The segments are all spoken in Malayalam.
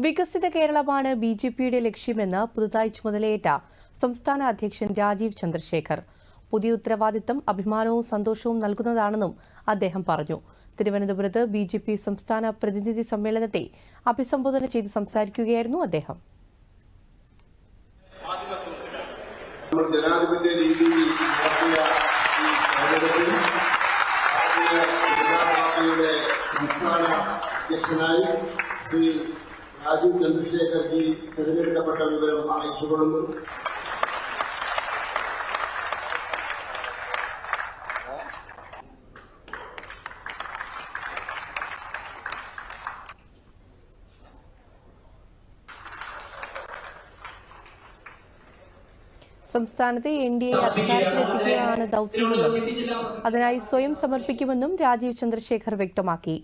വികസിത കേരളമാണ് ബിജെപിയുടെ ലക്ഷ്യമെന്ന് പുതുതായി ചുമതലയേറ്റ സംസ്ഥാന അധ്യക്ഷൻ രാജീവ് ചന്ദ്രശേഖർ. പുതിയ ഉത്തരവാദിത്തം അഭിമാനവും സന്തോഷവും നൽകുന്നതാണെന്നും അദ്ദേഹം പറഞ്ഞു. തിരുവനന്തപുരത്ത് ബിജെപി സംസ്ഥാന പ്രതിനിധി സമ്മേളനത്തെ അഭിസംബോധന ചെയ്ത് സംസാരിക്കുകയായിരുന്നു അദ്ദേഹം. രാജീവ് ചന്ദ്രശേഖർജി തിരഞ്ഞെടുക്കപ്പെട്ട വിവരം അറിയിച്ചുകൊള്ളുന്നു. സംസ്ഥാനത്തെ എൻഡിഎ അധികാരത്തിലെത്തിക്കുകയാണ് ദൌത്യമെന്നും അതിനായി സ്വയം സമർപ്പിക്കുമെന്നും രാജീവ് ചന്ദ്രശേഖർ വ്യക്തമാക്കി.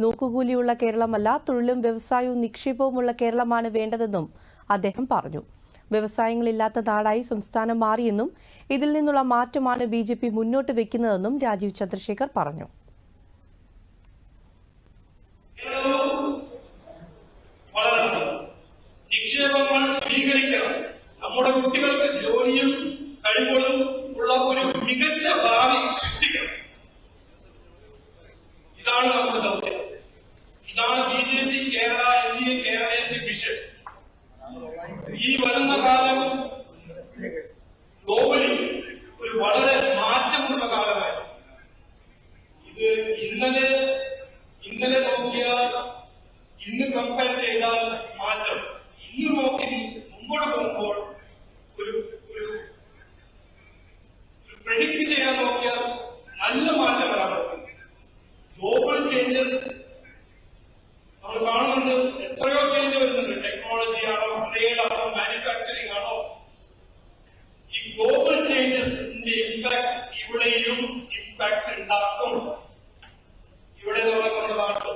നോക്കുകൂലിയുള്ള കേരളമല്ല, തൊഴിലും വ്യവസായവും നിക്ഷേപവുമുള്ള കേരളമാണ് വേണ്ടതെന്നും അദ്ദേഹം പറഞ്ഞു. വ്യവസായങ്ങളില്ലാത്ത നാടായി സംസ്ഥാനം മാറിയെന്നും ഇതിൽ നിന്നുള്ള മാറ്റമാണ് ബിജെപി മുന്നോട്ട് വെക്കുന്നതെന്നും രാജീവ് ചന്ദ്രശേഖർ പറഞ്ഞു. നമ്മുടെ കുട്ടികൾക്ക് ജോലിയും കഴിവുകളും ഉള്ള ഒരു മികച്ച ഭാവി സൃഷ്ടിക്കണം. ഇതാണ് നമ്മുടെ ദൗത്യം. ഇതാണ് ബിജെപി കേരള എൻഡിഎ കേരളത്തിന്റെ വിഷൻ. ഈ വരുന്ന കാലം ഗ്ലോബലി ഒരു വളരെ മാറ്റമുള്ള കാലമായി. ഇത് ഇന്നലെ നോക്കിയാൽ ഇന്ന് കമ്പയർ ചെയ്താൽ മാറ്റം, ഇന്ന് നോക്കി മുമ്പോട്ട് പോകുമ്പോൾ ഒരു പ്രെഡിക്റ്റ് ചെയ്യാൻ നോക്കിയാൽ നല്ല മാറ്റം വരാൻ പറ്റും. ഗ്ലോബൽ ചേഞ്ചസ് നമ്മൾ കാണുന്നുണ്ട്. എത്രയോ ചേഞ്ച് വരുന്നുണ്ട്. ടെക്നോളജി ആണോ, ട്രേഡ് ആണോ, മാനുഫാക്ചറിംഗ് ആണോ. ഈ ഗ്ലോബൽ ചേഞ്ചസിന്റെ ഇമ്പാക്ട് ഇവിടെയും ഇമ്പാക്ട് ഉണ്ടാക്കും. ഇവിടെ നമ്മുടെ നാട്ടിൽ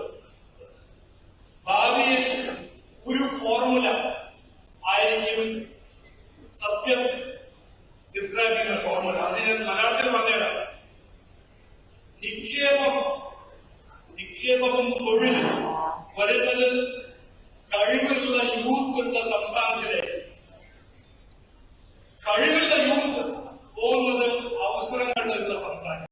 ഭാവിയിൽ ഒരു ഫോർമുല ആയിരിക്കും സത്യം ഡിസ്ക്രൈബ് ചെയ്യുന്ന ഫോർമുല. അതിന് മലയാളത്തിൽ പറഞ്ഞാൽ നിക്ഷേപവും തൊഴിലും വരുന്നത് കഴിവുള്ള യൂത്തുള്ള സംസ്ഥാനത്തിലേക്ക്. കഴിവുള്ള യൂത്ത് പോകുന്നത് അവസരങ്ങൾ നൽകുന്ന സംസ്ഥാനം.